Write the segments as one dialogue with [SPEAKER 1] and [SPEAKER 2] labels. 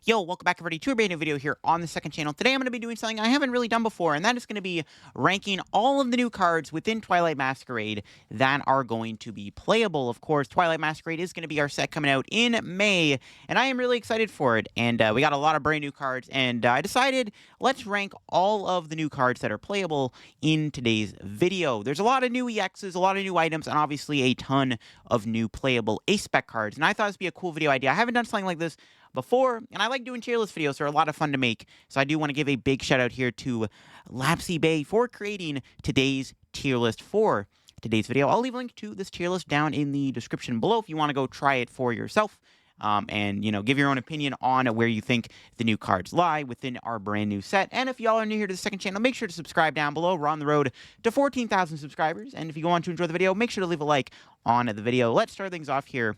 [SPEAKER 1] Yo, welcome back everybody to a brand new video here on the second channel. Today I'm going to be doing something I haven't really done before, and that is going to be ranking all of the new cards within Twilight Masquerade that are going to be playable. Of course, Twilight Masquerade is going to be our set coming out in May, and I am really excited for it. And we got a lot of brand new cards, and I decided let's rank all of the new cards that are playable in today's video. There's a lot of new EXs, a lot of new items, and obviously a ton of new playable A-Spec cards. And I thought this would be a cool video idea. I haven't done something like this before, and I like doing tier list videos. They're a lot of fun to make, so I do want to give a big shout out here to Lapsy Bay for creating today's tier list for today's video. I'll leave a link to this tier list down in the description below if you want to go try it for yourself. And, give your own opinion on where you think the new cards lie within our brand new set. And if y'all are new here to the second channel, make sure to subscribe down below. We're on the road to 14,000 subscribers. And if you go on to enjoy the video, make sure to leave a like on the video. Let's start things off here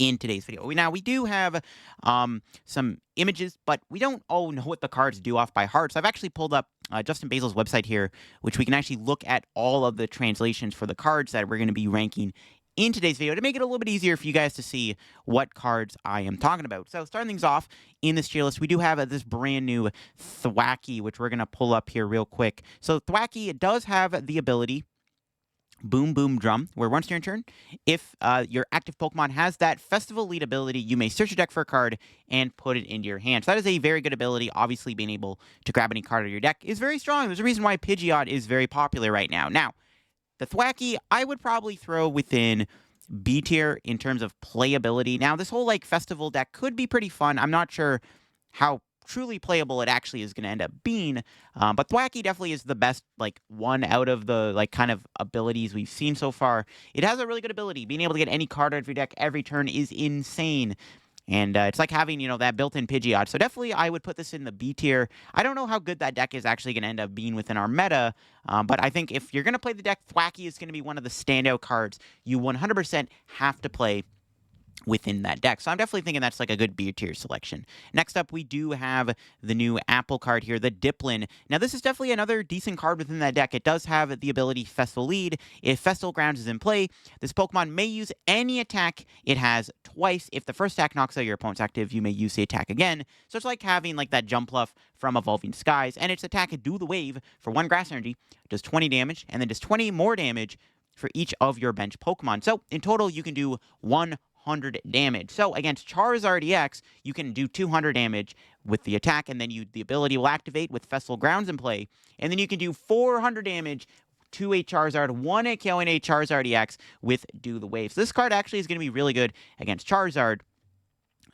[SPEAKER 1] in today's video. Now, we do have some images, but we don't all know what the cards do off by heart. So I've actually pulled up Justin Basil's website here, which we can actually look at all of the translations for the cards that we're going to be ranking in today's video to make it a little bit easier for you guys to see what cards I am talking about. So starting things off in this tier list, we do have this brand new Thwackey, which we're going to pull up here real quick. So Thwackey, it does have the ability Boom Boom Drum, where once during turn, if your active Pokemon has that Festival Lead ability, you may search your deck for a card and put it into your hand. So that is a very good ability. Obviously, being able to grab any card out of your deck is very strong. There's a reason why Pidgeot is very popular right now. Now, the Thwackey, I would probably throw within B tier in terms of playability. Now, this whole, festival deck could be pretty fun. I'm not sure how truly playable it actually is going to end up being, but Thwackey definitely is the best, one out of the, kind of abilities we've seen so far. It has a really good ability. Being able to get any card out of your deck every turn is insane. And it's like having, that built-in Pidgeot. So definitely I would put this in the B tier. I don't know how good that deck is actually going to end up being within our meta, but I think if you're going to play the deck, Thwackey is going to be one of the standout cards you 100% have to play within that deck. So I'm definitely thinking that's a good B tier selection. Next up, we do have the new Apple card here, the Diplin. Now, this is definitely another decent card within that deck. It does have the ability Festival Lead. If Festival Grounds is in play, this Pokemon may use any attack it has twice. If the first attack knocks out your opponent's active, you may use the attack again. So it's like having that Jump Bluff from Evolving Skies, and its attack Do the Wave for 1 Grass Energy, does 20 damage, and then does 20 more damage for each of your bench Pokemon. So in total, you can do 100 damage. So against Charizard EX, you can do 200 damage with the attack, and then the ability will activate with Festival Grounds in play, and then you can do 400 damage to a Charizard, 1 KOing a Charizard EX with Do the Wave. So this card actually is going to be really good against Charizard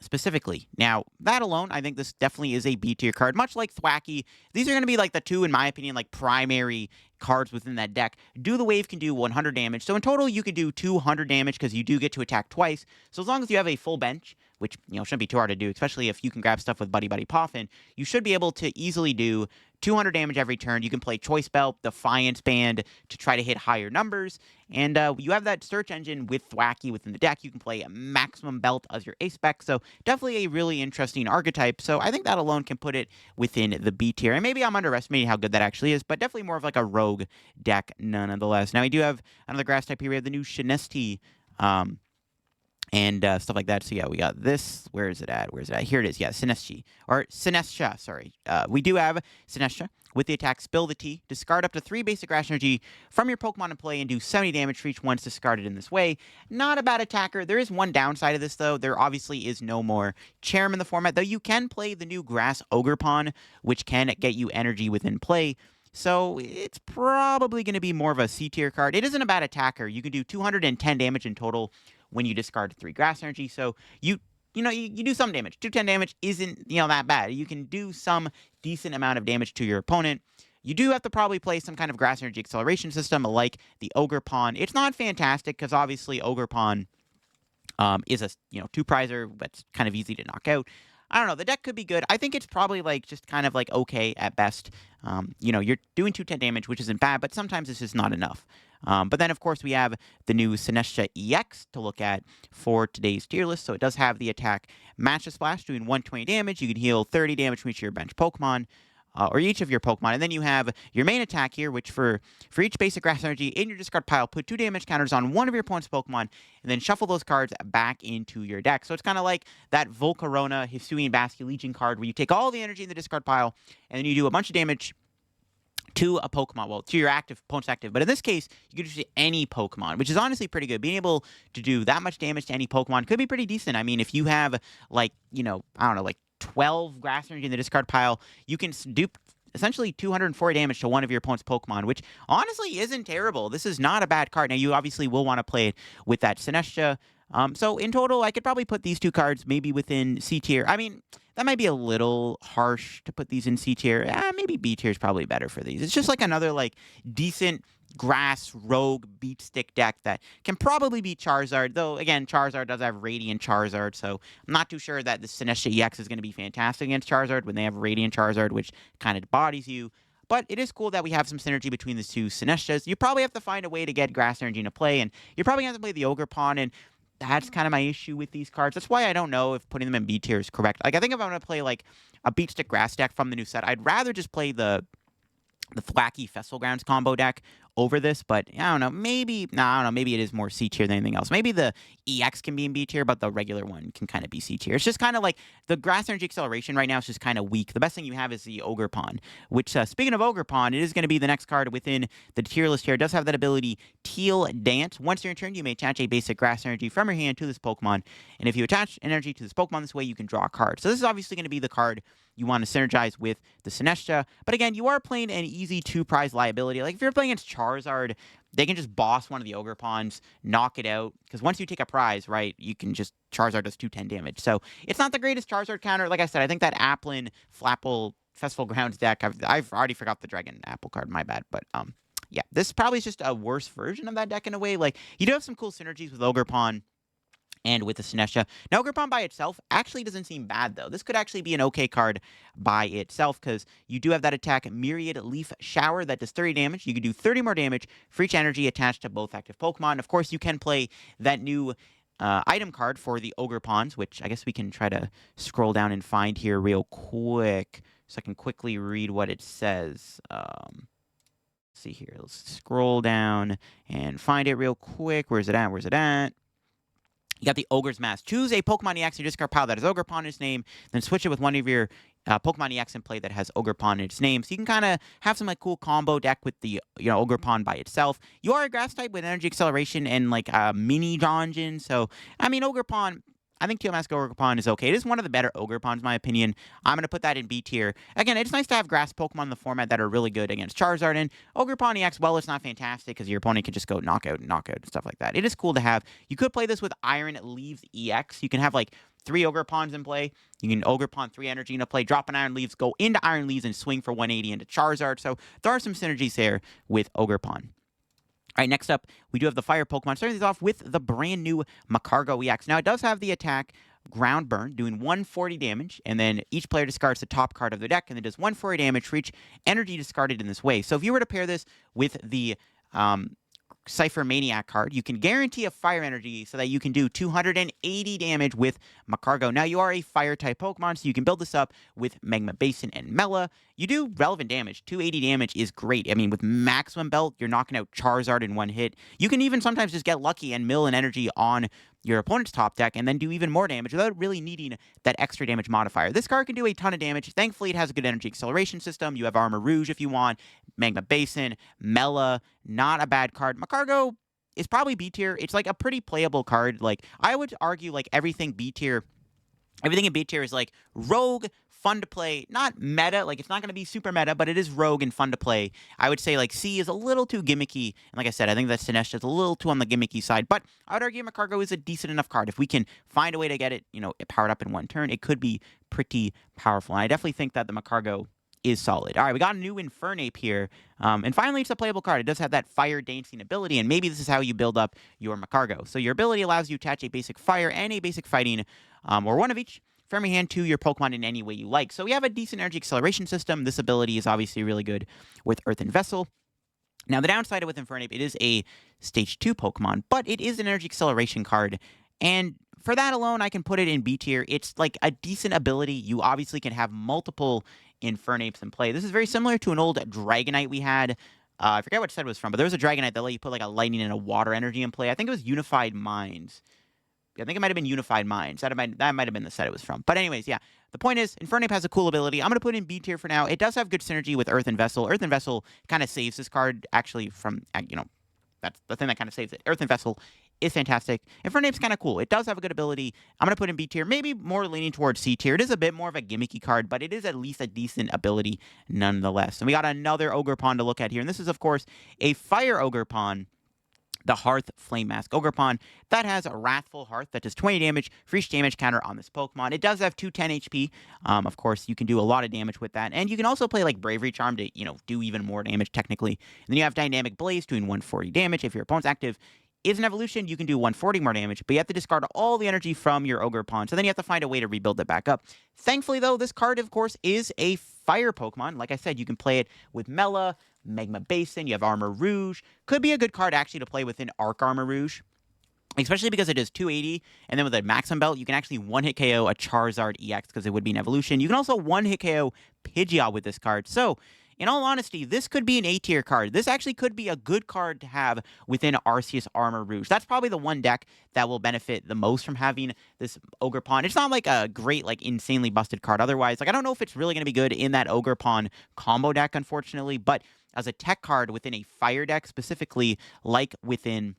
[SPEAKER 1] specifically. Now, that alone, I think this definitely is a B tier card, much like Thwackey. These are going to be the two, in my opinion, primary cards within that deck. Do the Wave can do 100 damage. So in total, you can do 200 damage because you do get to attack twice. So as long as you have a full bench, which, shouldn't be too hard to do, especially if you can grab stuff with Buddy Buddy Poffin, you should be able to easily do 200 damage every turn. You can play Choice Belt, Defiance Band to try to hit higher numbers. And you have that search engine with Thwackey within the deck. You can play a Maximum Belt as your A-Spec. So definitely a really interesting archetype. So I think that alone can put it within the B tier. And maybe I'm underestimating how good that actually is, but definitely more of a rogue deck nonetheless. Now we do have another grass type here. We have the new Shinesty, and stuff like that. So yeah, we got this. Where is it at? Here it is. Yeah, Sinestia, sorry. We do have Sinestia with the attack Spill the Tea. Discard up to 3 basic grass energy from your Pokemon in play and do 70 damage for each once discarded in this way. Not a bad attacker. There is one downside of this, though. There obviously is no more Charm in the format, though you can play the new Grass Ogerpon, which can get you energy within play. So it's probably going to be more of a C tier card. It isn't a bad attacker. You can do 210 damage in total when you discard 3 grass energy. So you do some damage. 210 damage isn't that bad. You can do some decent amount of damage to your opponent. You do have to probably play some kind of grass energy acceleration system like the Ogerpon. It's not fantastic because obviously Ogerpon is a 2-prizer that's kind of easy to knock out. I don't know. The deck could be good. I think it's probably just kind of okay at best. You're doing 210 damage, which isn't bad, but sometimes it's just not enough. But then, of course, we have the new Sinestia EX to look at for today's tier list. So it does have the attack Match the Splash, doing 120 damage. You can heal 30 damage from each of your bench Pokemon. or each of your Pokemon. And then you have your main attack here, which for each basic grass energy in your discard pile, put 2 damage counters on one of your opponent's Pokemon, and then shuffle those cards back into your deck. So it's kind of like that Volcarona, Hisuian Basculegion card, where you take all the energy in the discard pile, and then you do a bunch of damage to a Pokemon, well, to your opponent's active. But in this case, you can just do any Pokemon, which is honestly pretty good. Being able to do that much damage to any Pokemon could be pretty decent. I mean, if you have, like, I don't know, like 12 grass energy in the discard pile, you can do essentially 240 damage to one of your opponent's Pokemon, which honestly isn't terrible. This is not a bad card. Now, you obviously will want to play it with that Sinestcha. So in total, I could probably put these 2 cards maybe within C tier. I mean, that might be a little harsh to put these in C tier. Maybe B tier is probably better for these. It's just like another like decent grass rogue beat stick deck that can probably beat Charizard. Though again, Charizard does have Radiant Charizard, so I'm not too sure that the Sinestcha EX is going to be fantastic against Charizard when they have Radiant Charizard, which kind of bodies you. But it is cool that we have some synergy between the 2 Sinestchas. You probably have to find a way to get grass energy into play, and you're probably going to have to play the Ogerpon, and that's kind of my issue with these cards. That's why I don't know if putting them in B tier is correct. Like, I think if I'm going to play, like, a Beat Stick Grass deck from the new set, I'd rather just play the Thwacky Festival Grounds combo deck over this, but I don't know, maybe it is more C tier than anything else. Maybe the EX can be in B tier, but the regular one can kind of be C tier. It's just kind of like the Grass Energy Acceleration right now is just kind of weak. The best thing you have is the Ogerpon, which, speaking of Ogerpon, it is going to be the next card within the tier list here. It does have that ability, Teal Dance. Once you're in turn, you may attach a basic Grass Energy from your hand to this Pokemon, and if you attach energy to this Pokemon this way, you can draw a card. So this is obviously going to be the card you want to synergize with the Sinestcha. But again, you are playing an easy 2-prize liability. Like, if you're playing against Charizard, they can just boss one of the Ogerpons, knock it out. Because once you take a prize, right, you can just, Charizard does 210 damage. So it's not the greatest Charizard counter. Like I said, I think that Applin, Flapple, Festival Grounds deck, I've already forgot the Dragon Apple card, my bad. But yeah, this probably is just a worse version of that deck in a way. Like, you do have some cool synergies with Ogerpon and with the Sinestcha. Now, Ogerpon by itself actually doesn't seem bad, though. This could actually be an okay card by itself, because you do have that attack, Myriad Leaf Shower, that does 30 damage. You can do 30 more damage for each energy attached to both active Pokemon. Of course, you can play that new item card for the Ogerpons, which I guess we can try to scroll down and find here real quick, so I can quickly read what it says. Let's see here. Let's scroll down and find it real quick. Where's it at? Where's it at? You got the Ogre's Mask. Choose a Pokemon EX in your discard pile that has Ogerpon in its name, then switch it with one of your Pokemon EX in play that has Ogerpon in its name. So you can kind of have some like cool combo deck with the Ogerpon by itself. You are a grass type with energy acceleration and like mini dungeon. So I mean, Ogerpon, I think Teal Mask Ogerpon is okay. It is one of the better Ogerpons, in my opinion. I'm going to put that in B tier. Again, it's nice to have grass Pokemon in the format that are really good against Charizard. And Ogerpon EX, well, it's not fantastic because your opponent can just go knockout, and stuff like that. It is cool to have. You could play this with Iron Leaves EX. You can have like 3 Ogerpons in play. You can Ogerpon 3 energy into play, drop an Iron Leaves, go into Iron Leaves, and swing for 180 into Charizard. So there are some synergies there with Ogerpon. All right, next up, we do have the Fire Pokemon. Starting these off with the brand new Magcargo EX. Now, it does have the attack Ground Burn, doing 140 damage, and then each player discards the top card of their deck, and it does 140 damage for each energy discarded in this way. So if you were to pair this with the Cypher Maniac card, you can guarantee a fire energy so that you can do 280 damage with Magcargo. Now, you are a fire-type Pokemon, so you can build this up with Magma Basin and Mela. You do relevant damage. 280 damage is great. I mean, with Maximum Belt, you're knocking out Charizard in one hit. You can even sometimes just get lucky and mill an energy on your opponent's top deck and then do even more damage without really needing that extra damage modifier. This card can do a ton of damage. Thankfully, it has a good energy acceleration system. You have Armor Rouge if you want, Magma Basin, Mela, not a bad card. Magcargo is probably B tier. It's like a pretty playable card. Like, I would argue like everything in B tier is like rogue, fun to play, not meta, like it's not going to be super meta, but it is rogue and fun to play. I would say like C is a little too gimmicky, and like I said, I think that Sinestcha is a little too on the gimmicky side, but I would argue Magcargo is a decent enough card. If we can find a way to get it, it powered up in one turn, it could be pretty powerful, and I definitely think that the Magcargo is solid. All right, we got a new Infernape here, and finally it's a playable card. It does have that fire dancing ability, and maybe this is how you build up your Magcargo. So your ability allows you to attach a basic fire and a basic fighting, or one of each, from your hand to your Pokemon in any way you like. So we have a decent energy acceleration system. This ability is obviously really good with Earthen Vessel. Now, the downside with Infernape, it is a Stage 2 Pokemon, but it is an energy acceleration card, and for that alone, I can put it in B tier. It's like a decent ability. You obviously can have multiple Infernape's in play. This is very similar to an old Dragonite we had. I forget what set it was from, but there was a Dragonite that let you put like a lightning and a water energy in play. I think it was Unified Minds. I think it might have been Unified Minds. That might have been the set it was from. But anyways, yeah. The point is, Infernape has a cool ability. I'm going to put it in B tier for now. It does have good synergy with Earthen Vessel. Earthen Vessel kind of saves this card, actually, from, that's the thing that kind of saves it. Earthen Vessel is fantastic. Infernape's kind of cool. It does have a good ability. I'm going to put in B tier, maybe more leaning towards C tier. It is a bit more of a gimmicky card, but it is at least a decent ability nonetheless. And we got another Ogerpon to look at here. And this is, of course, a Fire Ogerpon. The Hearth Flame Mask Ogerpon that has a Wrathful Hearth that does 20 damage for each damage counter on this Pokemon. It does have 210 HP. Of course, you can do a lot of damage with that. And you can also play like Bravery Charm to, do even more damage technically. And then you have Dynamic Blaze doing 140 damage. If your opponent's active is an evolution, you can do 140 more damage, but you have to discard all the energy from your Ogerpon. So then you have to find a way to rebuild it back up. Thankfully, though, this card, of course, is a Fire Pokemon. Like I said, you can play it with Mela, Magma Basin, you have Armor Rouge. Could be a good card actually to play within Arc Armor Rouge, especially because it is 280, and then with a Maximum Belt, you can actually one-hit KO a Charizard EX because it would be an evolution. You can also one-hit KO Pidgeot with this card. So, in all honesty, this could be an A-tier card. This actually could be a good card to have within Arceus Armor Rouge. That's probably the one deck that will benefit the most from having this Ogerpon. It's not like a great, like, insanely busted card otherwise. Like, I don't know if it's really going to be good in that Ogerpon combo deck, unfortunately, but as a tech card within a fire deck, specifically like within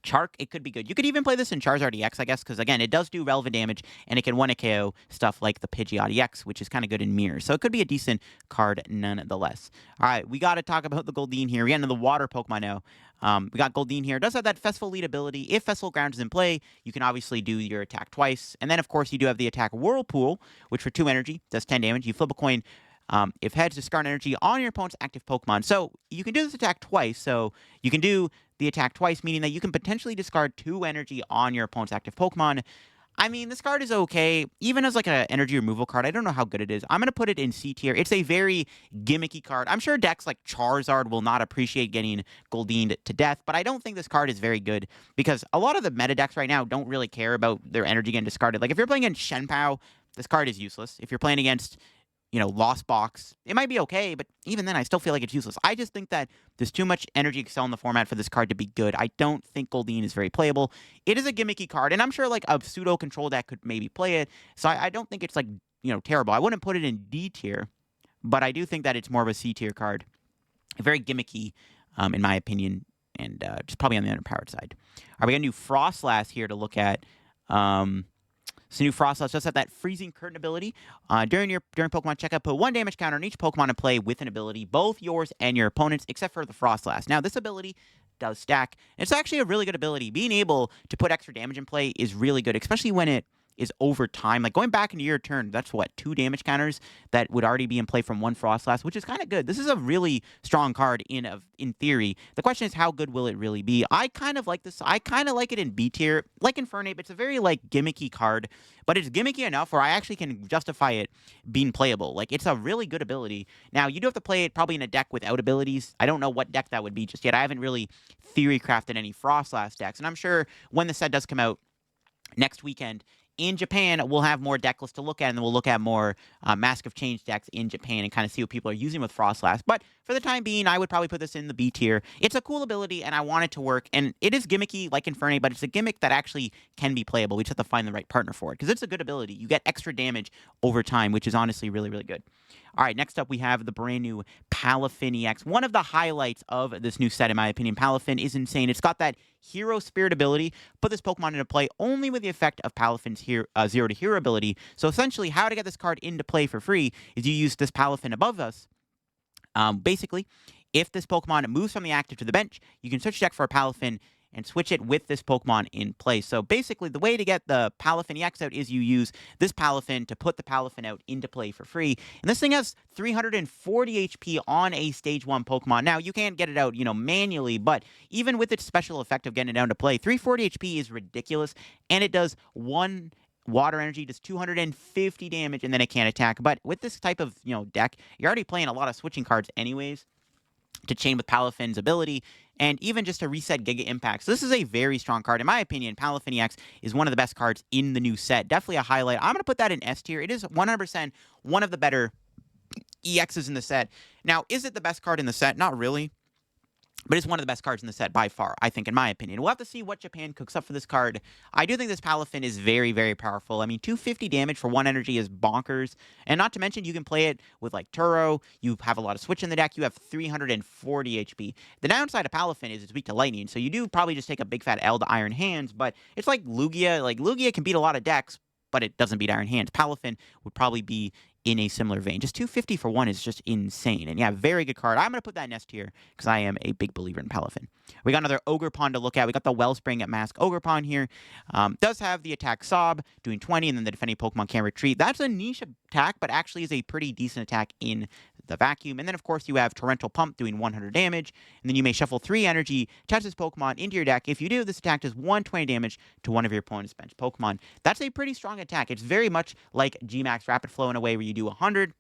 [SPEAKER 1] Chark, it could be good. You could even play this in Charizard EX, I guess, because, again, it does do relevant damage, and it can one-hit KO stuff like the Pidgeot EX, which is kind of good in mirrors. So it could be a decent card nonetheless. All right, we got to talk about the Goldeen here. We get into the water Pokemon now. We got Goldeen here. It does have that Festival Lead ability. If Festival Ground is in play, you can obviously do your attack twice. And then, of course, you do have the attack Whirlpool, which for 2 energy does 10 damage. You flip a coin. If heads, discard energy on your opponent's active Pokemon. So you can do this attack twice. So you can do the attack twice, meaning that you can potentially discard 2 energy on your opponent's active Pokemon. I mean, this card is okay. Even as like an energy removal card, I don't know how good it is. I'm going to put it in C tier. It's a very gimmicky card. I'm sure decks like Charizard will not appreciate getting Goldeened to death, but I don't think this card is very good because a lot of the meta decks right now don't really care about their energy getting discarded. Like if you're playing against Shenpao, this card is useless. If you're playing against Lost Box, it might be okay, but even then, I still feel like it's useless. I just think that there's too much energy excel in the format for this card to be good. I don't think Goldeen is very playable. It is a gimmicky card, and I'm sure, like, a pseudo-control deck could maybe play it, so I don't think it's, like, terrible. I wouldn't put it in D tier, but I do think that it's more of a C tier card. Very gimmicky, in my opinion, and just probably on the underpowered side. All right, we got a new Frostlass here to look at. So new Frostlass does have that Freezing Curtain ability. During Pokemon checkup, put 1 damage counter on each Pokemon in play with an ability, both yours and your opponent's, except for the Frostlass. Now, this ability does stack. It's actually a really good ability. Being able to put extra damage in play is really good, especially when it is over time. Like going back into your turn, that's what, 2 damage counters that would already be in play from 1 Frostlass, which is kind of good. This is a really strong card in theory. The question is, how good will it really be? I kind of like this. I kind of like it in B tier. Like Infernape, it's a very gimmicky card, but it's gimmicky enough where I actually can justify it being playable. Like it's a really good ability. Now, you do have to play it probably in a deck without abilities. I don't know what deck that would be just yet. I haven't really theory crafted any Frostlass decks, and I'm sure when the set does come out next weekend, in Japan, we'll have more deck lists to look at, and then we'll look at more Mask of Change decks in Japan and kind of see what people are using with Frostlass. But for the time being, I would probably put this in the B tier. It's a cool ability, and I want it to work. And it is gimmicky, like Infernape, but it's a gimmick that actually can be playable. We just have to find the right partner for it, because it's a good ability. You get extra damage over time, which is honestly really, really good. All right, next up we have the brand new Palafin EX. One of the highlights of this new set, in my opinion. Palafin is insane. It's got that Hero Spirit ability. Put this Pokemon into play only with the effect of Palafin's Zero to Hero ability. So essentially, how to get this card into play for free is you use this Palafin above us. Basically, if this Pokemon moves from the active to the bench, you can switch deck for a Palafin and switch it with this Pokemon in place. So basically, the way to get the Palafin EX out is you use this Palafin to put the Palafin out into play for free. And this thing has 340 HP on a Stage 1 Pokemon. Now, you can't get it out, manually, but even with its special effect of getting it down to play, 340 HP is ridiculous, and it does 1 water energy, does 250 damage, and then it can't attack. But with this type of, deck, you're already playing a lot of switching cards anyways to chain with Palafin's ability, and even just to reset Giga Impact. So this is a very strong card. In my opinion, Palafin EX is one of the best cards in the new set. Definitely a highlight. I'm going to put that in S tier. It is 100% one of the better EXs in the set. Now, is it the best card in the set? Not really. But it's one of the best cards in the set by far, I think, in my opinion. We'll have to see what Japan cooks up for this card. I do think this Palafin is very, very powerful. I mean, 250 damage for 1 energy is bonkers. And not to mention, you can play it with, like, Turo. You have a lot of switch in the deck. You have 340 HP. The downside of Palafin is it's weak to lightning, so you do probably just take a big fat L to Iron Hands. But it's like Lugia. Like, Lugia can beat a lot of decks, but it doesn't beat Iron Hands. Palafin would probably be in a similar vein. Just 250 for 1 is just insane. And yeah, very good card. I'm going to put that in S tier because I am a big believer in Palafin. We got another Ogre Pawn to look at. We got the Wellspring at Mask Ogre Pawn here. Does have the attack Sob, doing 20, and then the defending Pokemon can retreat. That's a niche attack, but actually is a pretty decent attack in the vacuum. And then, of course, you have Torrential Pump doing 100 damage. And then you may shuffle 3 energy, attach this Pokemon into your deck. If you do, this attack does 120 damage to one of your opponent's bench Pokemon. That's a pretty strong attack. It's very much like G-Max Rapid Flow in a way where you do 100.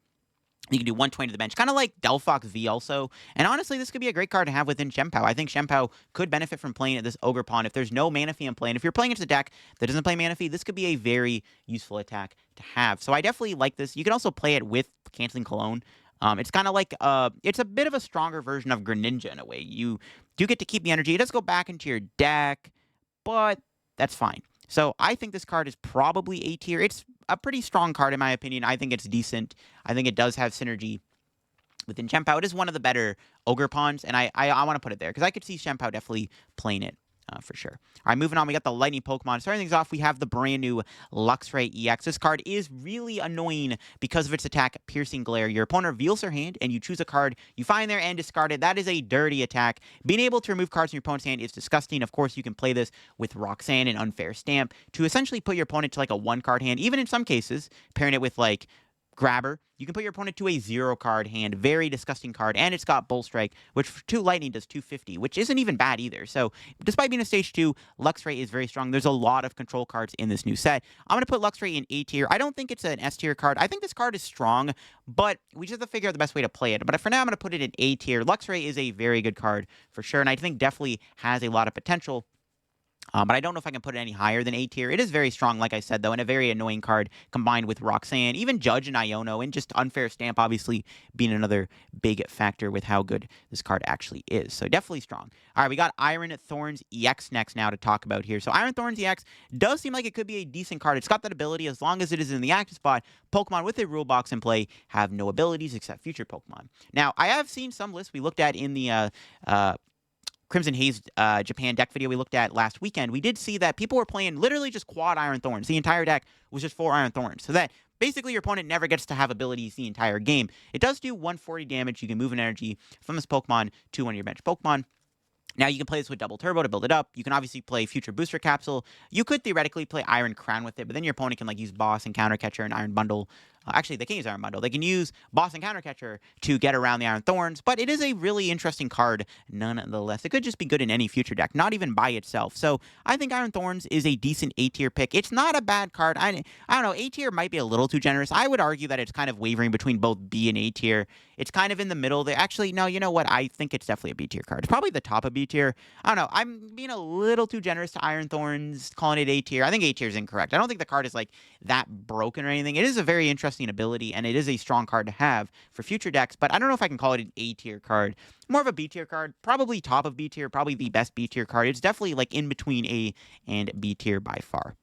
[SPEAKER 1] You can do 120 to the bench, kind of like Delphox V also. And honestly, this could be a great card to have within Shempao. I think Shempao could benefit from playing at this Ogre Pawn. If there's no Manaphy in play, and if you're playing into the deck that doesn't play Manaphy, this could be a very useful attack to have. So I definitely like this. You can also play it with Canceling Cologne. It's kind of like, it's a bit of a stronger version of Greninja in a way. You do get to keep the energy. It does go back into your deck, but that's fine. So I think this card is probably A tier. It's a pretty strong card in my opinion. I think it's decent. I think it does have synergy within Shempao. It is one of the better Ogre Pawns, and I want to put it there because I could see Shempao definitely playing it. For sure. All right, moving on, we got the Lightning Pokemon. Starting things off, we have the brand new Luxray EX. This card is really annoying because of its attack, Piercing Glare. Your opponent reveals their hand, and you choose a card you find there and discard it. That is a dirty attack. Being able to remove cards from your opponent's hand is disgusting. Of course, you can play this with Roxanne and Unfair Stamp to essentially put your opponent to like a 1-card hand. Even in some cases, pairing it with like Grabber, you can put your opponent to a 0-card hand. Very disgusting card. And it's got Bull Strike, which for 2 Lightning does 250, which isn't even bad either. So, despite being a Stage 2, Luxray is very strong. There's a lot of control cards in this new set. I'm going to put Luxray in A tier. I don't think it's an S tier card. I think this card is strong, but we just have to figure out the best way to play it. But for now, I'm going to put it in A tier. Luxray is a very good card for sure, and I think definitely has a lot of potential. But I don't know if I can put it any higher than A tier. It is very strong, like I said, though, and a very annoying card combined with Roxanne, even Judge and Iono, and just Unfair Stamp, obviously, being another big factor with how good this card actually is. So definitely strong. All right, we got Iron Thorns EX next now to talk about here. So Iron Thorns EX does seem like it could be a decent card. It's got that ability as long as it is in the active spot. Pokemon with a rule box in play have no abilities except future Pokemon. Now, I have seen some lists we looked at in the Crimson Haze Japan deck video we looked at last weekend. We did see that people were playing literally just quad Iron Thorns. The entire deck was just 4 Iron Thorns. So that basically your opponent never gets to have abilities the entire game. It does do 140 damage. You can move an energy from this Pokemon to one of your bench Pokemon. Now, you can play this with Double Turbo to build it up. You can obviously play Future Booster Capsule. You could theoretically play Iron Crown with it, but then your opponent can like use Boss and Counter Catcher and Iron Bundle. Actually, they can't use Iron Bundle. They can use Boss and Counter Catcher to get around the Iron Thorns, but it is a really interesting card nonetheless. It could just be good in any future deck, not even by itself. So I think Iron Thorns is a decent A tier pick. It's not a bad card. I don't know, A tier might be a little too generous. I would argue that it's kind of wavering between both B and A tier. It's kind of in the middle there. Actually, no, you know what? I think it's definitely a B tier card. It's probably the top of B tier. I don't know. I'm being a little too generous to Iron Thorns, calling it A tier. I think A tier is incorrect. I don't think the card is like that broken or anything. It is a very interesting ability, and it is a strong card to have for future decks, but I don't know if I can call it an A tier card. More of a B tier card, probably top of B tier, probably the best B tier card. It's definitely like in between A and B tier by far.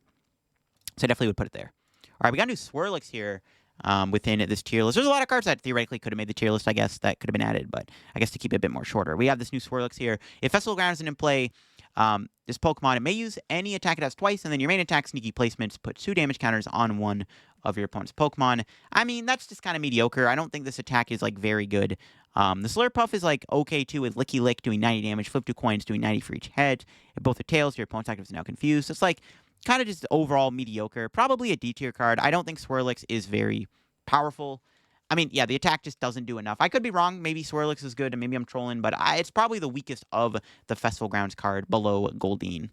[SPEAKER 1] So I definitely would put it there. All right, we got a new Swirlix here. Within this tier list. There's a lot of cards that theoretically could have made the tier list, I guess, that could have been added, but I guess to keep it a bit more shorter. We have this new Swirlix here. If Festival Ground isn't in play, this Pokemon, it may use any attack it has twice, and then your main attack sneaky placements put 2 damage counters on one of your opponent's Pokemon. I mean, that's just kind of mediocre. I don't think this attack is, like, very good. The Slurpuff is, like, okay, too, with Licky Lick doing 90 damage, Flip 2 coins doing 90 for each head. If both are tails, your opponent's active is now confused. It's, like, kind of just overall mediocre. Probably a D tier card. I don't think Swirlix is very powerful. I mean, yeah, the attack just doesn't do enough. I could be wrong. Maybe Swirlix is good, and maybe I'm trolling, but it's probably the weakest of the Festival Grounds card below Goldeen.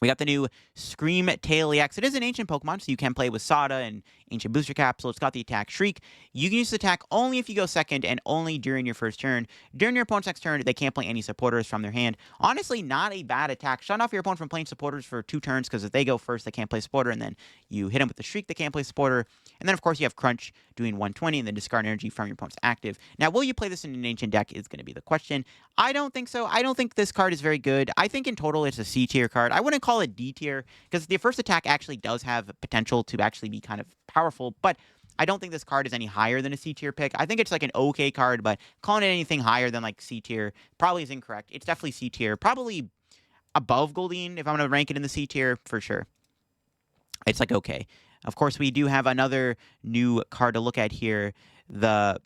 [SPEAKER 1] We got the new Scream Tail EX. It is an ancient Pokemon, so you can play with Sada and Ancient Booster Capsule. It's got the attack Shriek. You can use the attack only if you go second and only during your first turn. During your opponent's next turn, they can't play any supporters from their hand. Honestly, not a bad attack. Shut off your opponent from playing supporters for 2 turns, because if they go first, they can't play supporter, and then you hit them with the Shriek, they can't play supporter. And then, of course, you have Crunch doing 120 and then discard energy from your opponent's active. Now, will you play this in an ancient deck is going to be the question. I don't think so. I don't think this card is very good. I think in total it's a C tier card. I wouldn't call it D tier, because the first attack actually does have potential to actually be kind of powerful, but I don't think this card is any higher than a C tier pick. I think it's like an okay card, but calling it anything higher than like C tier probably is incorrect. It's definitely C tier, probably above Goldeen if I'm going to rank it in the C tier for sure. It's like okay. Of course, we do have another new card to look at here. I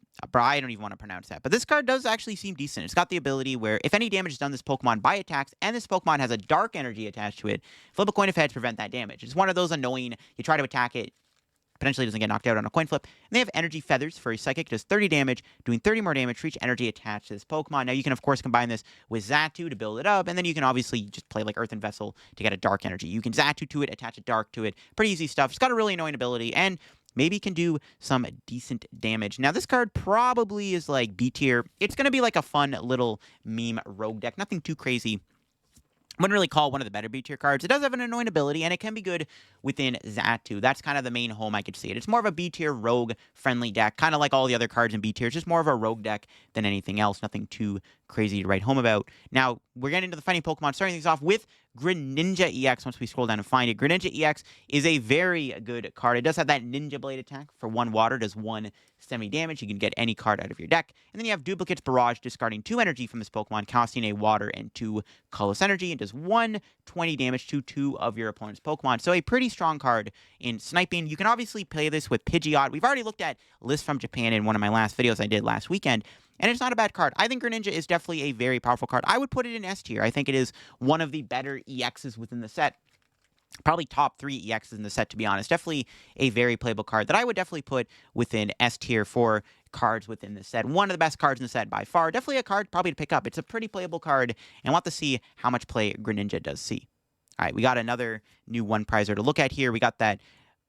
[SPEAKER 1] don't even want to pronounce that. But this card does actually seem decent. It's got the ability where if any damage is done to this Pokemon by attacks, and this Pokemon has a dark energy attached to it, flip a coin of heads to prevent that damage. It's one of those annoying, you try to attack it, potentially doesn't get knocked out on a coin flip. And they have Energy Feathers for a Psychic, does 30 damage, doing 30 more damage for each energy attached to this Pokemon. Now, you can, of course, combine this with Xatu to build it up, and then you can obviously just play like Earthen Vessel to get a dark energy. You can Xatu to it, attach a dark to it. Pretty easy stuff. It's got a really annoying ability, and maybe can do some decent damage. Now, this card probably is like B tier. It's going to be like a fun little meme rogue deck. Nothing too crazy. Wouldn't really call it one of the better B tier cards. It does have an annoying ability, and it can be good within Xatu. That's kind of the main home I could see it. It's more of a B tier rogue friendly deck, kind of like all the other cards in B tier. It's just more of a rogue deck than anything else. Nothing too crazy to write home about. Now, we're getting into the fighting Pokemon, starting things off with Greninja EX. Once we scroll down and find it, Greninja EX is a very good card. It does have that Ninja Blade attack for 1 water, does 1 semi-damage. You can get any card out of your deck. And then you have Duplicate's Barrage, discarding 2 energy from this Pokemon, casting a water and 2 colorless energy, and does 120 damage to 2 of your opponent's Pokemon. So a pretty strong card in sniping. You can obviously play this with Pidgeot. We've already looked at lists from Japan in one of my last videos I did last weekend, and it's not a bad card. I think Greninja is definitely a very powerful card. I would put it in S tier. I think it is one of the better EXs within the set. Probably top 3 EXs in the set, to be honest. Definitely a very playable card that I would definitely put within S tier for cards within the set. One of the best cards in the set by far. Definitely a card probably to pick up. It's a pretty playable card, and want to see how much play Greninja does see. All right, we got another new one prizer to look at here. We got that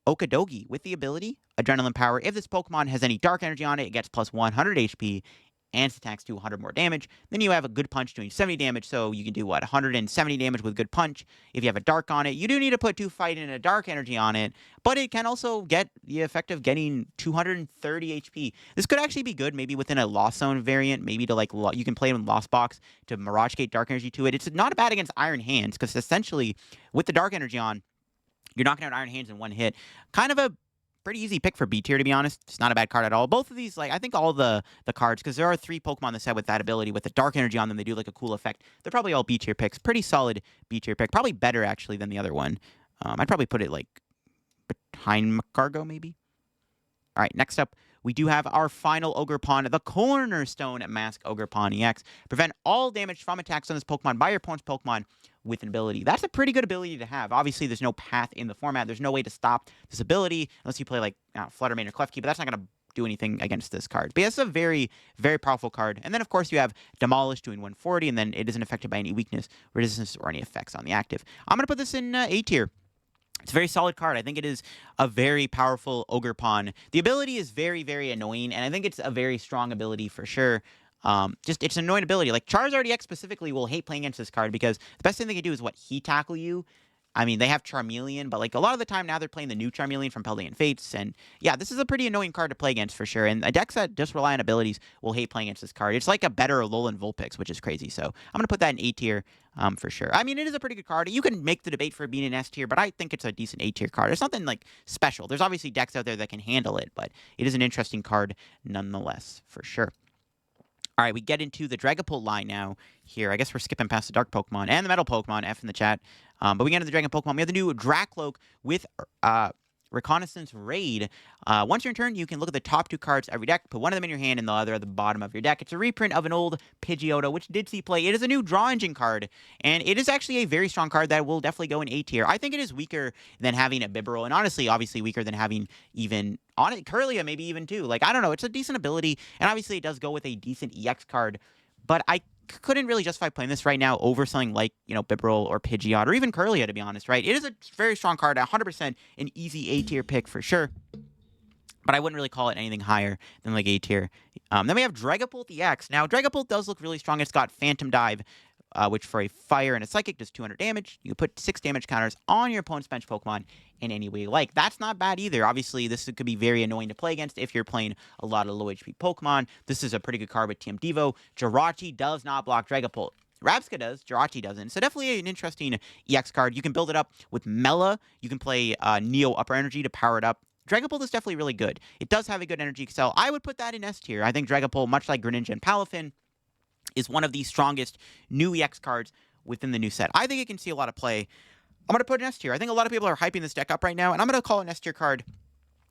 [SPEAKER 1] Okadogi with the ability Adrenaline Power. If this Pokemon has any dark energy on it, it gets plus 100 HP and its attacks do 100 more damage. Then you have a Good Punch doing 70 damage, so you can do, 170 damage with Good Punch. If you have a Dark on it, you do need to put 2 Fight and a Dark energy on it, but it can also get the effect of getting 230 HP. This could actually be good, maybe within a Lost Zone variant, maybe to, you can play it in Lost Box to Mirage Gate Dark Energy to it. It's not bad against Iron Hands, because essentially, with the Dark Energy on, you're knocking out Iron Hands in one hit. Kind of a pretty easy pick for B tier, to be honest. It's not a bad card at all. Both of these, I think all the cards, because there are 3 Pokemon in the set with that ability, with the dark energy on them, they do a cool effect. They're probably all B tier picks. Pretty solid B tier pick. Probably better, actually, than the other one. I'd probably put it, behind Macargo, maybe? All right, next up, we do have our final Ogerpon, the Cornerstone Mask Ogerpon EX. Prevent all damage from attacks on this Pokemon by your opponent's Pokemon with an ability. That's a pretty good ability to have. Obviously, there's no path in the format. There's no way to stop this ability unless you play, Fluttermane or Klefki, but that's not going to do anything against this card. But yeah, it's a very, very powerful card. And then, of course, you have Demolish doing 140, and then it isn't affected by any weakness, resistance, or any effects on the active. I'm going to put this in A tier. It's a very solid card. I think it is a very powerful Ogerpon. The ability is very, very annoying, and I think it's a very strong ability for sure. It's an annoying ability. Charizard EX specifically will hate playing against this card, because the best thing they can do is Heat Tackle you. I mean, they have Charmeleon, but a lot of the time now they're playing the new Charmeleon from Paldean Fates, and yeah, this is a pretty annoying card to play against for sure. And a deck that just rely on abilities will hate playing against this card. It's like a better Alolan Vulpix, which is crazy. So I'm gonna put that in A tier for sure. I mean, it is a pretty good card. You can make the debate for being an S tier, but I think it's a decent A tier card. It's nothing special. There's obviously decks out there that can handle it, but it is an interesting card nonetheless for sure. All right, we get into the Dragapult line now here. I guess we're skipping past the Dark Pokemon and the Metal Pokemon, F in the chat. But we get into the Dragon Pokemon. We have the new Dracloak with Reconnaissance Raid. Once you're in turn, you can look at the top 2 cards of your deck, put one of them in your hand and the other at the bottom of your deck. It's a reprint of an old Pidgeotto, which did see play. It is a new Draw Engine card, and it is actually a very strong card that will definitely go in A tier. I think it is weaker than having a Bibarel, and honestly, obviously weaker than having even on it Kirlia, maybe even 2. I don't know. It's a decent ability, and obviously it does go with a decent EX card, but I couldn't really justify playing this right now over something like, Bibarel or Pidgeot or even Curlia, to be honest, right? It is a very strong card, 100% an easy A-tier pick for sure. But I wouldn't really call it anything higher than like A tier. Then we have Dragapult EX. Now, Dragapult does look really strong. It's got Phantom Dive, which for a fire and a psychic does 200 damage. You put 6 damage counters on your opponent's bench Pokemon in any way you like. That's not bad either. Obviously, this could be very annoying to play against if you're playing a lot of low HP Pokemon. This is a pretty good card with TM Devo. Jirachi does not block Dragapult. Rabska does, Jirachi doesn't. So definitely an interesting EX card. You can build it up with Mela. You can play Neo Upper Energy to power it up. Dragapult is definitely really good. It does have a good energy excel. I would put that in S tier. I think Dragapult, much like Greninja and Palafin, is one of the strongest new EX cards within the new set. I think it can see a lot of play. I'm going to put it in S tier. I think a lot of people are hyping this deck up right now, and I'm going to call it an S tier card.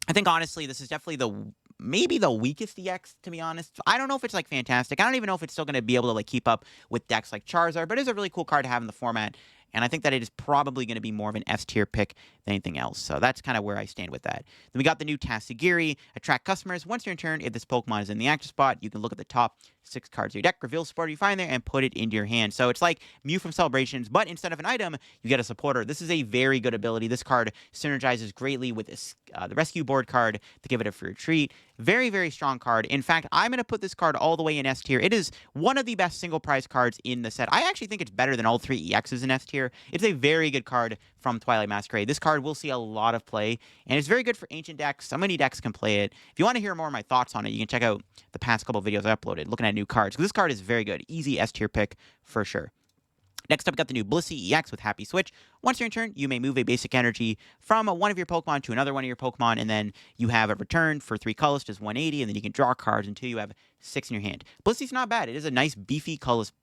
[SPEAKER 1] I think, honestly, this is definitely maybe the weakest EX, to be honest. I don't know if it's, like, fantastic. I don't even know if it's still going to be able to, like, keep up with decks like Charizard, but it is a really cool card to have in the format. And I think that it is probably going to be more of an S-tier pick than anything else. So that's kind of where I stand with that. Then we got the new Tatsugiri. Attract customers. Once you're in turn, if this Pokemon is in the active spot, you can look at the top 6 cards of your deck, reveal a supporter you find there, and put it into your hand. So it's like Mew from Celebrations, but instead of an item, you get a supporter. This is a very good ability. This card synergizes greatly with the Rescue Board card to give it a free treat. Very, very strong card. In fact, I'm going to put this card all the way in S tier. It is one of the best single prize cards in the set. I actually think it's better than all 3 EXs in S tier. It's a very good card from Twilight Masquerade. This card will see a lot of play, and it's very good for ancient decks. So many decks can play it. If you want to hear more of my thoughts on it, you can check out the past couple videos I uploaded looking at new cards, because this card is very good. Easy S tier pick for sure. Next up, we got the new Blissey EX with Happy Switch. Once you're in turn, you may move a basic energy from one of your Pokemon to another one of your Pokemon, and then you have a return for 3 colors, just 180, and then you can draw cards until you have 6 in your hand. Blissey's not bad. It is a nice, beefy, colorless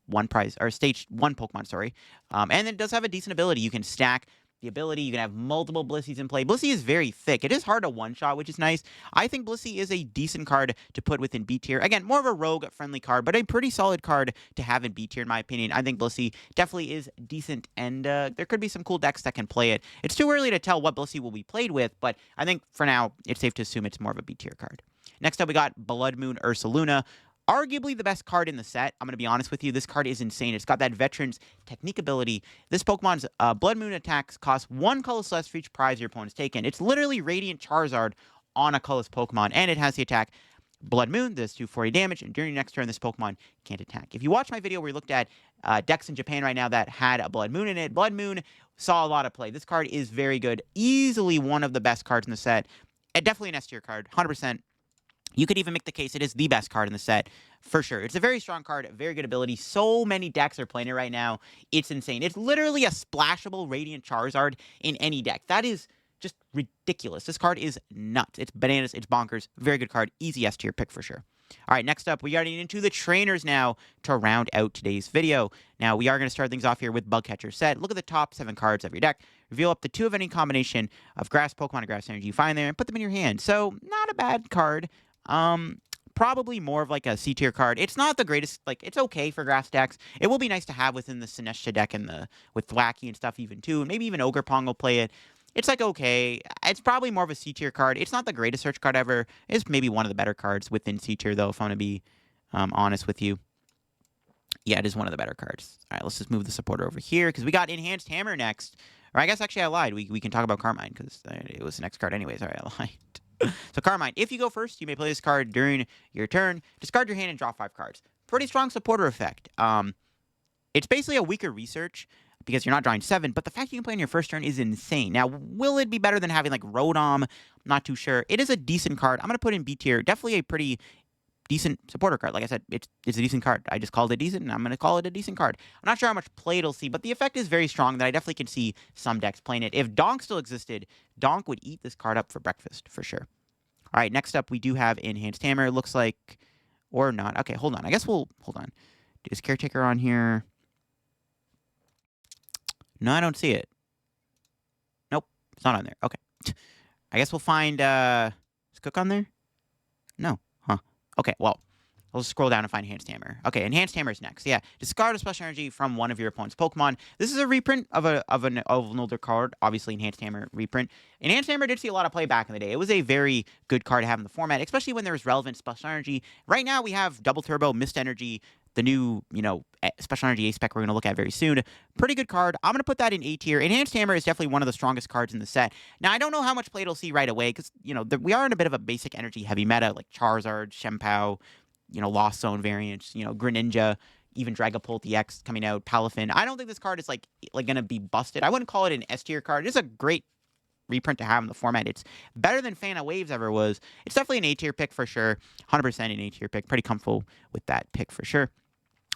[SPEAKER 1] stage 1 Pokemon, sorry. And it does have a decent ability. You can stack the ability. You can have multiple Blisseys in play. Blissey is very thick. It is hard to one-shot, which is nice. I think Blissey is a decent card to put within B tier. Again, more of a rogue-friendly card, but a pretty solid card to have in B tier, in my opinion. I think Blissey definitely is decent, and there could be some cool decks that can play it. It's too early to tell what Blissey will be played with, but I think for now, it's safe to assume it's more of a B tier card. Next up, we got Bloodmoon Ursaluna. Arguably the best card in the set. I'm going to be honest with you. This card is insane. It's got that Veteran's Technique ability. This Pokemon's Bloodmoon attacks cost 1 colorless less for each prize your opponent's taken. It's literally Radiant Charizard on a colorless Pokemon, and it has the attack Bloodmoon does 240 damage, and during your next turn, this Pokemon can't attack. If you watch my video where we looked at decks in Japan right now that had a Bloodmoon in it, Bloodmoon saw a lot of play. This card is very good. Easily one of the best cards in the set. And definitely an S-tier card, 100%. You could even make the case it is the best card in the set, for sure. It's a very strong card, very good ability. So many decks are playing it right now. It's insane. It's literally a splashable Radiant Charizard in any deck. That is just ridiculous. This card is nuts. It's bananas. It's bonkers. Very good card. Easy S tier pick for sure. All right, next up, we are getting into the trainers now to round out today's video. Now, we are going to start things off here with Bug Catcher set. Look at the top 7 cards of your deck. Reveal up to 2 of any combination of Grass Pokemon and Grass Energy you find there, and put them in your hand. So, not a bad card. Probably more of like a C tier card. It's not the greatest, like, it's okay for grass decks. It will be nice to have within the Sinestha deck and with Thwackey and stuff even too, and maybe even Ogerpong will play it. It's like okay. It's probably more of a C tier card. It's not the greatest search card ever. It's maybe one of the better cards within C tier though, if I'm gonna be honest with you. Yeah, it is one of the better cards. All right, let's just move the supporter over here because we got Enhanced Hammer next. Or I guess actually I lied. We can talk about Carmine because it was the next card anyways. All right, I lied. So Carmine, if you go first, you may play this card during your turn. Discard your hand and draw 5 cards. Pretty strong supporter effect. It's basically a weaker research because you're not drawing 7, but the fact you can play on your first turn is insane. Now, will it be better than having like Rodom? I'm not too sure. It is a decent card. I'm going to put in B tier. Definitely a pretty decent supporter card. Like I said, it's a decent card. I just called it decent, and I'm going to call it a decent card. I'm not sure how much play it'll see, but the effect is very strong that I definitely can see some decks playing it. If Donk still existed, Donk would eat this card up for breakfast, for sure. All right, next up, we do have Enhanced Hammer. It looks like, or not. Okay, hold on. I guess we'll, hold on. Is Caretaker on here? No, I don't see it. Nope, it's not on there. Okay. I guess we'll find, is Cook on there? No. Huh. Okay, well, we'll scroll down and find Enhanced Hammer. Okay, Enhanced Hammer is next. Yeah, discard a special energy from one of your opponent's Pokemon. This is a reprint of an older card. Obviously, Enhanced Hammer reprint. Enhanced Hammer did see a lot of play back in the day. It was a very good card to have in the format, especially when there was relevant special energy. Right now, we have Double Turbo, Mist Energy, the new, special energy ace spec we're going to look at very soon. Pretty good card. I'm going to put that in A tier. Enhanced Hammer is definitely one of the strongest cards in the set. Now, I don't know how much play it'll see right away because, we are in a bit of a basic energy heavy meta, like Charizard, Shempow, Lost Zone variants, Greninja, even Dragapult EX coming out, Palafin. I don't think this card is like going to be busted. I wouldn't call it an S tier card. It's a great reprint to have in the format. It's better than Fan of Waves ever was. It's definitely an A tier pick for sure. 100% an A tier pick. Pretty comfortable with that pick for sure.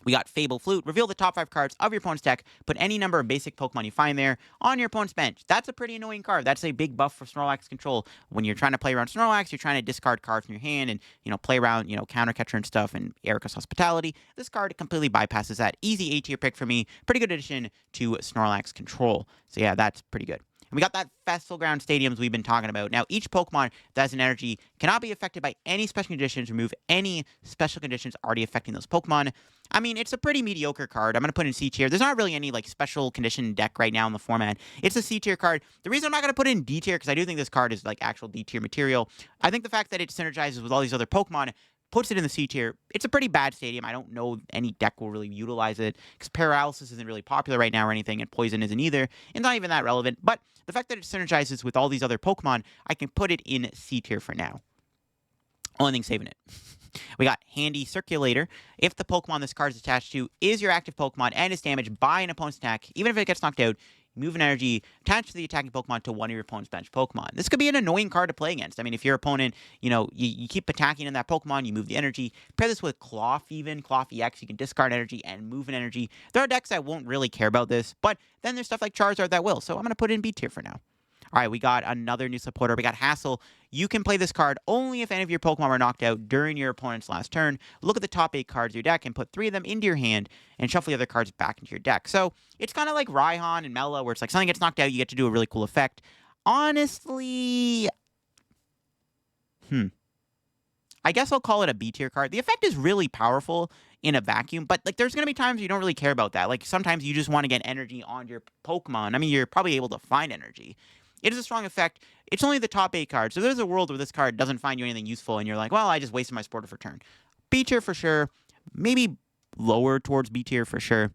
[SPEAKER 1] We got Fable Flute. Reveal the top 5 cards of your opponent's deck. Put any number of basic Pokemon you find there on your opponent's bench. That's a pretty annoying card. That's a big buff for Snorlax control. When you're trying to play around Snorlax, you're trying to discard cards from your hand and, play around, Counter Catcher and stuff and Erica's Hospitality. This card completely bypasses that. Easy A tier pick for me. Pretty good addition to Snorlax control. So yeah, that's pretty good. And we got that Festival Ground Stadiums we've been talking about. Now, each Pokemon that has an energy cannot be affected by any special conditions. Remove any special conditions already affecting those Pokemon. I mean, it's a pretty mediocre card. I'm going to put in C tier. There's not really any, special condition deck right now in the format. It's a C tier card. The reason I'm not going to put it in D tier, because I do think this card is, actual D tier material. I think the fact that it synergizes with all these other Pokemon puts it in the C tier. It's a pretty bad stadium. I don't know any deck will really utilize it, because Paralysis isn't really popular right now or anything, and Poison isn't either. It's not even that relevant, but the fact that it synergizes with all these other Pokemon, I can put it in C tier for now. Only thing saving it. We got Handy Circulator. If the Pokemon this card is attached to is your active Pokemon and is damaged by an opponent's attack, even if it gets knocked out, move an energy attached to the attacking Pokemon to one of your opponent's bench Pokemon. This could be an annoying card to play against. I mean, if your opponent, you keep attacking in that Pokemon, you move the energy. Pair this with Cloth even, Cloth EX, you can discard energy and move an energy. There are decks that won't really care about this, but then there's stuff like Charizard that will, so I'm going to put it in B tier for now. All right, we got another new supporter. We got Hassel. You can play this card only if any of your Pokemon were knocked out during your opponent's last turn. Look at the top 8 cards of your deck and put 3 of them into your hand and shuffle the other cards back into your deck. So it's kind of like Raihan and Mela, where it's like something gets knocked out, you get to do a really cool effect. Honestly, I guess I'll call it a B tier card. The effect is really powerful in a vacuum, but there's going to be times you don't really care about that. Sometimes you just want to get energy on your Pokemon. I mean, you're probably able to find energy. It is a strong effect. It's only the top 8 cards. So there's a world where this card doesn't find you anything useful, and you're like, well, I just wasted my supporter for turn. B tier for sure. Maybe lower towards B tier for sure.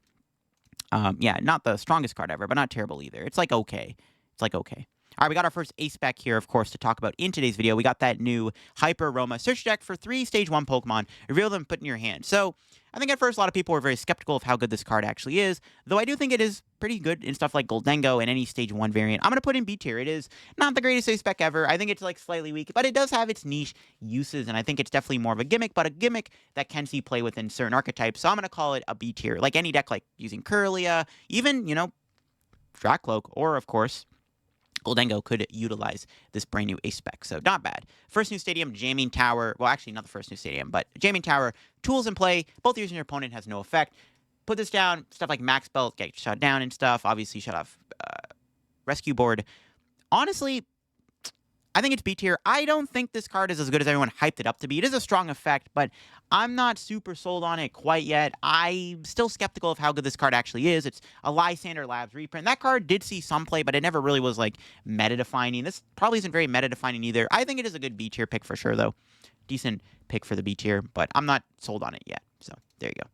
[SPEAKER 1] Yeah, not the strongest card ever, but not terrible either. It's okay. Okay. All right, we got our first ace spec here, of course, to talk about in today's video. We got that new Hyper Aroma search deck for 3 Stage 1 Pokemon. Reveal them, put in your hand. So I think at first a lot of people were very skeptical of how good this card actually is, though I do think it is pretty good in stuff like Goldengo and any Stage 1 variant. I'm going to put in B tier. It is not the greatest ace spec ever. I think it's slightly weak, but it does have its niche uses, and I think it's definitely more of a gimmick, but a gimmick that can see play within certain archetypes. So I'm going to call it a B tier. Like any deck, like using Curlia, even, Dracloak, or of course, Goldengo could utilize this brand new ace spec, so not bad. First new stadium, Jamming Tower. Well, actually, not the first new stadium, but Jamming Tower. Tools in play. Both using your opponent has no effect. Put this down. Stuff like Max Belt get shut down and stuff. Obviously, shut off Rescue Board. Honestly, I think it's B tier. I don't think this card is as good as everyone hyped it up to be. It is a strong effect, but I'm not super sold on it quite yet. I'm still skeptical of how good this card actually is. It's a Lysander Labs reprint. That card did see some play, but it never really was meta-defining. This probably isn't very meta-defining either. I think it is a good B tier pick for sure, though. Decent pick for the B tier, but I'm not sold on it yet. So there you go.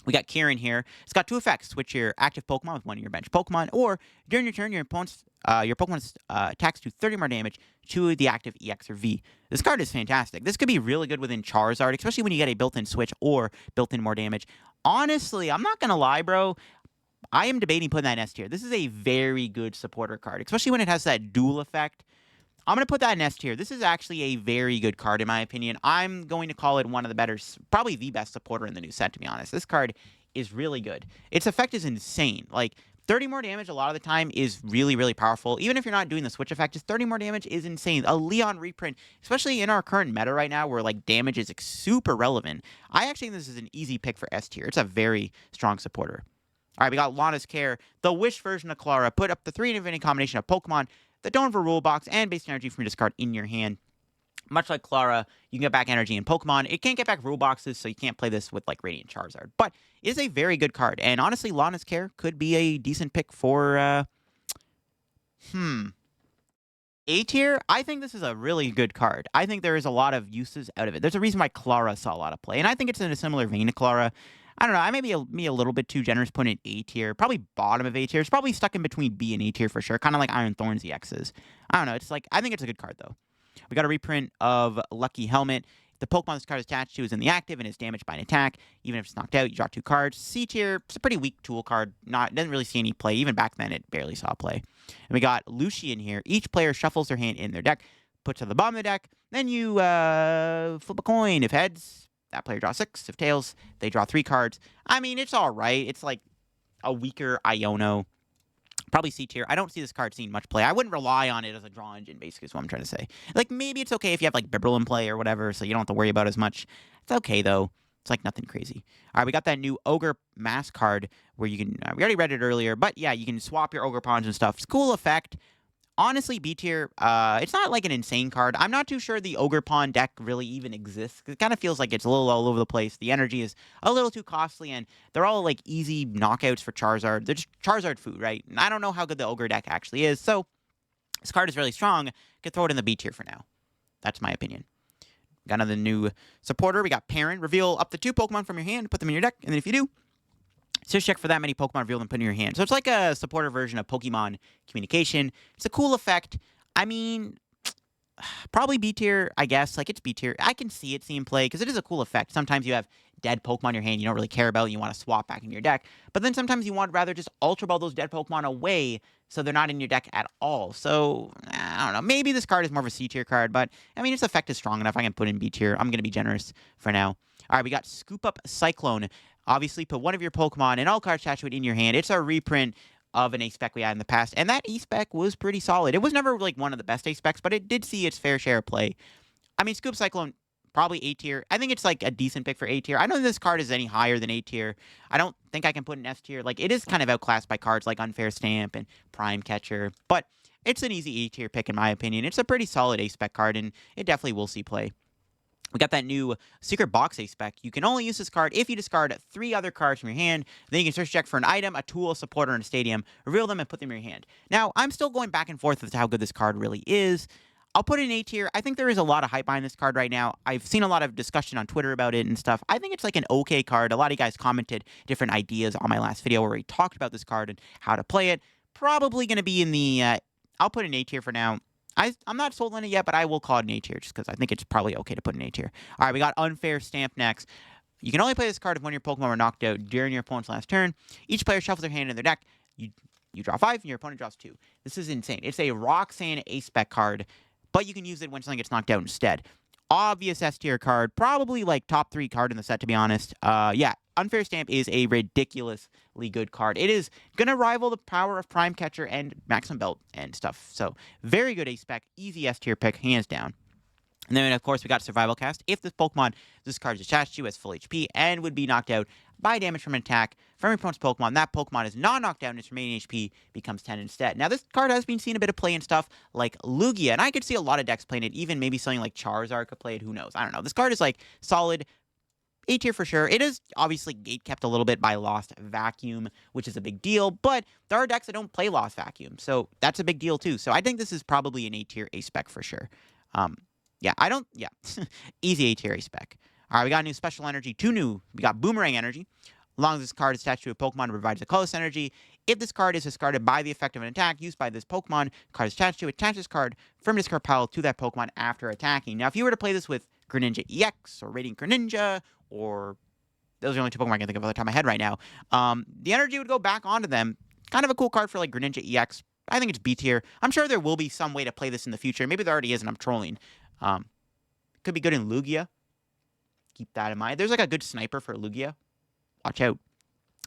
[SPEAKER 1] We got Kieran here. It's got 2 effects. Switch your active Pokemon with one of your bench Pokemon, or during your turn, your Pokemon's attacks do 30 more damage to the active EX or V. This card is fantastic. This could be really good within Charizard, especially when you get a built-in switch or built-in more damage. Honestly, I'm not going to lie, bro. I am debating putting that in S tier. This is a very good supporter card, especially when it has that dual effect. I'm going to put that in S tier. This is actually a very good card, in my opinion. I'm going to call it one of the better, probably the best supporter in the new set, to be honest. This card is really good. Its effect is insane. 30 more damage a lot of the time is really, really powerful. Even if you're not doing the switch effect, just 30 more damage is insane. A Leon reprint, especially in our current meta right now where damage is super relevant. I actually think this is an easy pick for S tier. It's a very strong supporter. All right, we got Lana's Care, the Wish version of Clara. Put up to 3 in any combination of Pokemon that don't have a rule box and basic energy from your discard in your hand. Much like Clara, you can get back energy in Pokemon. It can't get back rule boxes, so you can't play this with Radiant Charizard. But it is a very good card. And honestly, Lana's Care could be a decent pick for, A tier. I think this is a really good card. I think there is a lot of uses out of it. There's a reason why Clara saw a lot of play. And I think it's in a similar vein to Clara. I don't know. I may be me a little bit too generous putting it A tier. Probably bottom of A tier. It's probably stuck in between B and A tier for sure. Kind of like Iron Thorns EXs. I don't know. It's like, I think it's a good card, though. We got a reprint of Lucky Helmet. If the Pokemon this card is attached to is in the active and is damaged by an attack, even if it's knocked out, you draw 2 cards. C tier, it's a pretty weak tool card. Doesn't really see any play. Even back then, it barely saw play. And we got Lucian here. Each player shuffles their hand in their deck, puts it at the bottom of the deck, then you flip a coin. If heads, that player draws 6. If tails, they draw 3 cards. I mean, it's all right. It's like a weaker Iono. Probably C tier. I don't see this card seeing much play. I wouldn't rely on it as a draw engine, basically, is what I'm trying to say. Like, maybe it's okay if you have, like, Bibarel in play or whatever, so you don't have to worry about it as much. It's okay, though. It's, like, nothing crazy. All right, we got that new Ogre Mask card where you can... we already read it earlier, but, yeah, you can swap your Ogre Pawns and stuff. It's a cool effect. Honestly, B tier, it's not like an insane card. I'm not too sure the Ogre Pawn deck really even exists. It kind of feels like it's a little all over the place. The energy is a little too costly, and they're all like easy knockouts for Charizard. They're just Charizard food, right? And I don't know how good the Ogre deck actually is, so this card is really strong. Could throw it in the B tier for now. That's my opinion. Got another new supporter. We got Parent. Reveal up to 2 Pokemon from your hand, put them in your deck, and then if you do, search check for that many Pokemon revealed and put in your hand. So it's like a supporter version of Pokemon Communication. It's a cool effect. I mean, probably B tier, I guess. Like, it's B tier. I can see it seeing play because it is a cool effect. Sometimes you have dead Pokemon in your hand you don't really care about and you want to swap back in your deck. But then sometimes you want rather just Ultra Ball those dead Pokemon away so they're not in your deck at all. So, I don't know. Maybe this card is more of a C tier card, but, I mean, its effect is strong enough. I can put in B tier. I'm going to be generous for now. All right, we got Scoop Up Cyclone. Obviously, put one of your Pokemon and all cards attached to it in your hand. It's a reprint of an A-Spec we had in the past, and that A-Spec was pretty solid. It was never, like, one of the best A-Specs, but it did see its fair share of play. I mean, Scoop Cyclone, probably A tier. I think it's, like, a decent pick for A tier. I don't think this card is any higher than A tier. I don't think I can put an S tier. Like, it is kind of outclassed by cards like Unfair Stamp and Prime Catcher, but it's an easy A tier pick, in my opinion. It's a pretty solid A-Spec card, and it definitely will see play. We got that new Secret Box A-Spec. You can only use this card if you discard 3 other cards from your hand. Then you can search check for an item, a tool, a supporter, and a stadium. Reveal them and put them in your hand. Now, I'm still going back and forth with how good this card really is. I'll put it in A tier. I think there is a lot of hype behind this card right now. I've seen a lot of discussion on Twitter about it and stuff. I think it's like an okay card. A lot of you guys commented different ideas on my last video where we talked about this card and how to play it. Probably going to be in the... I'll put it in A tier for now. I'm not sold on it yet, but I will call it an A tier just because I think it's probably okay to put an A tier. All right, we got Unfair Stamp next. You can only play this card if one of your Pokemon were knocked out during your opponent's last turn. Each player shuffles their hand in their deck. You draw 5, and your opponent draws 2. This is insane. It's a Roxanne A-Spec card, but you can use it when something gets knocked out instead. Obvious S-tier card. Probably, like, top 3 card in the set, to be honest. Yeah, Unfair Stamp is a ridiculously good card. It is going to rival the power of Prime Catcher and Maximum Belt and stuff. So, very good A-Spec. Easy S-tier pick, hands down. And then, of course, we got Survival Cast. If this Pokemon this card is attached to has full HP and would be knocked out by damage from an attack from your opponent's Pokemon, that Pokemon is not knocked out and its remaining HP becomes 10 instead. Now, this card has been seen a bit of play in stuff like Lugia, and I could see a lot of decks playing it. Even maybe something like Charizard could play it. Who knows? I don't know. This card is, like, solid. A tier for sure. It is obviously gatekept a little bit by Lost Vacuum, which is a big deal, but there are decks that don't play Lost Vacuum, so that's a big deal too. So I think this is probably an A tier A-Spec for sure. Yeah, easy A tier A-Spec. All right, we got a new Special Energy, 2 new. We got Boomerang Energy. As long as this card is attached to a Pokemon, it provides a colorless energy. If this card is discarded by the effect of an attack used by this Pokemon, card is attached to, attach this card from discard pile to that Pokemon after attacking. Now, if you were to play this with Greninja EX or Radiant Greninja, or those are the only 2 Pokemon I can think of off the top of my head right now, the energy would go back onto them. Kind of a cool card for like Greninja EX. I think it's B tier. I'm sure there will be some way to play this in the future. Maybe there already is and I'm trolling. Could be good in Lugia. Keep that in mind. There's like a good sniper for Lugia. Watch out.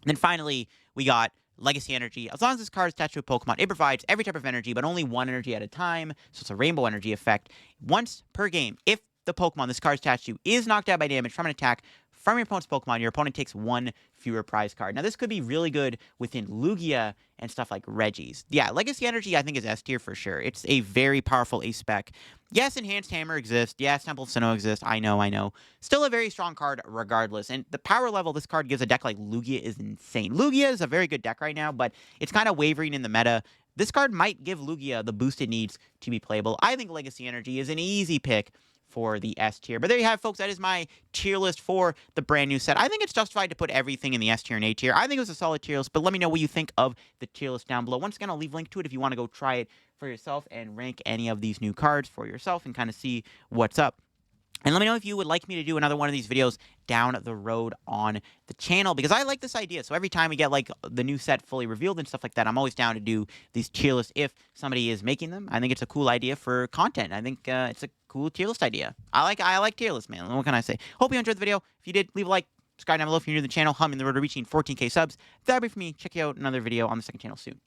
[SPEAKER 1] And then finally, we got Legacy Energy. As long as this card is attached to a Pokemon, it provides every type of energy, but only 1 energy at a time. So it's a rainbow energy effect. Once per game, if the Pokemon this card is attached to is knocked out by damage from an attack from your opponent's Pokemon, your opponent takes 1 fewer prize card. Now, this could be really good within Lugia and stuff like Reggie's. Yeah, Legacy Energy, I think, is S tier for sure. It's a very powerful A-Spec. Yes, Enhanced Hammer exists. Yes, Temple of Sinnoh exists. I know. Still a very strong card regardless. And the power level this card gives a deck like Lugia is insane. Lugia is a very good deck right now, but it's kind of wavering in the meta. This card might give Lugia the boost it needs to be playable. I think Legacy Energy is an easy pick for the S tier. But there you have it, folks. That is my tier list for the brand new set. I think it's justified to put everything in the S tier and A tier. I think it was a solid tier list, but let me know what you think of the tier list down below. Once again, I'll leave a link to it if you want to go try it for yourself and rank any of these new cards for yourself and kind of see what's up. And let me know if you would like me to do another one of these videos down the road on the channel, because I like this idea. So every time we get like the new set fully revealed and stuff like that, I'm always down to do these tier lists if somebody is making them. I think it's a cool idea for content. I think it's a cool tier list idea. I like tier lists, man. What can I say? Hope you enjoyed the video. If you did, leave a like, subscribe down below if you're new to the channel. Help me in the road to reaching 14K subs. That'd be for me. Check you out another video on the second channel soon.